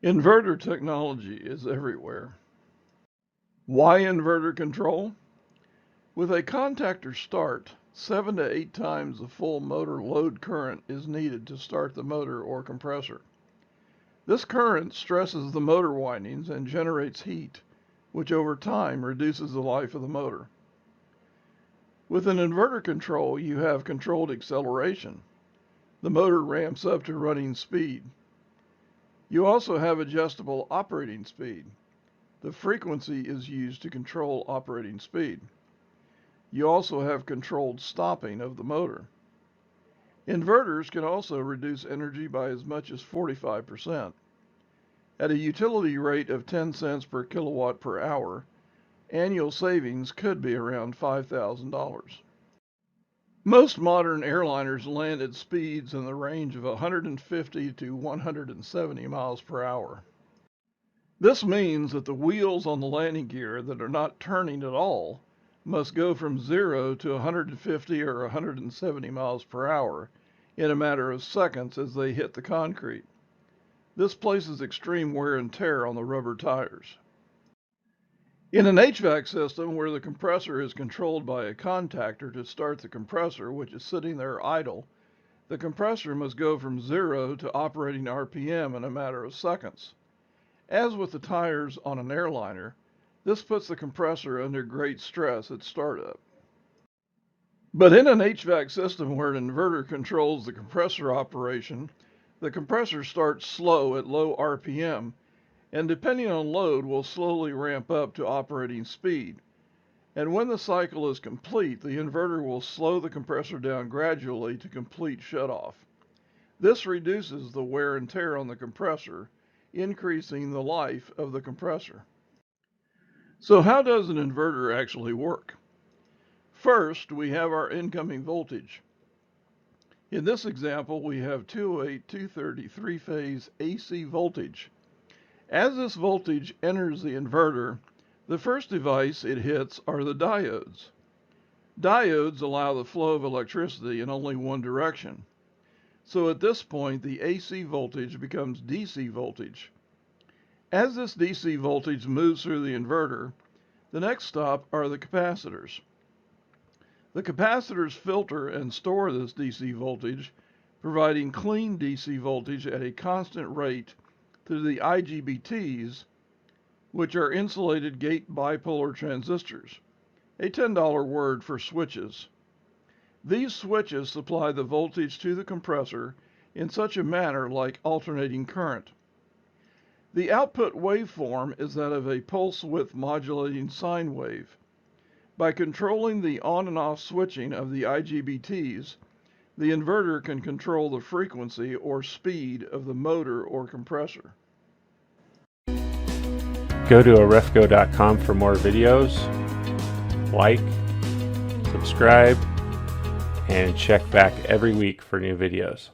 Inverter technology is everywhere. Why inverter control? With a contactor start, 7 to 8 times the full motor load current is needed to start the motor or compressor. This current stresses the motor windings and generates heat, which over time reduces the life of the motor. With an inverter control, you have controlled acceleration. The motor ramps up to running speed. You also have adjustable operating speed. The frequency is used to control operating speed. You also have controlled stopping of the motor. Inverters can also reduce energy by as much as 45%. At a utility rate of 10 cents per kilowatt per hour, annual savings could be around $5,000. Most modern airliners land at speeds in the range of 150 to 170 miles per hour. This means that the wheels on the landing gear that are not turning at all must go from 0 to 150 or 170 miles per hour in a matter of seconds as they hit the concrete. This places extreme wear and tear on the rubber tires. In an HVAC system where the compressor is controlled by a contactor to start the compressor, which is sitting there idle, the compressor must go from 0 to operating RPM in a matter of seconds. As with the tires on an airliner, this puts the compressor under great stress at startup. But in an HVAC system where an inverter controls the compressor operation, the compressor starts slow at low RPM, and depending on load will slowly ramp up to operating speed. And when the cycle is complete, the inverter will slow the compressor down gradually to complete shutoff. This reduces the wear and tear on the compressor, increasing the life of the compressor. So how does an inverter actually work? First, we have our incoming voltage. In this example, we have 208/230 three-phase AC voltage. As this voltage enters the inverter, the first device it hits are the diodes. Diodes allow the flow of electricity in only one direction. So at this point, the AC voltage becomes DC voltage. As this DC voltage moves through the inverter, the next stop are the capacitors. The capacitors filter and store this DC voltage, providing clean DC voltage at a constant rate to the IGBTs, which are insulated gate bipolar transistors, a $10 word for switches. These switches supply the voltage to the compressor in such a manner like alternating current. The output waveform is that of a pulse width modulating sine wave. By controlling the on and off switching of the IGBTs, the inverter can control the frequency or speed of the motor or compressor. Go to arefco.com for more videos, like, subscribe, and check back every week for new videos.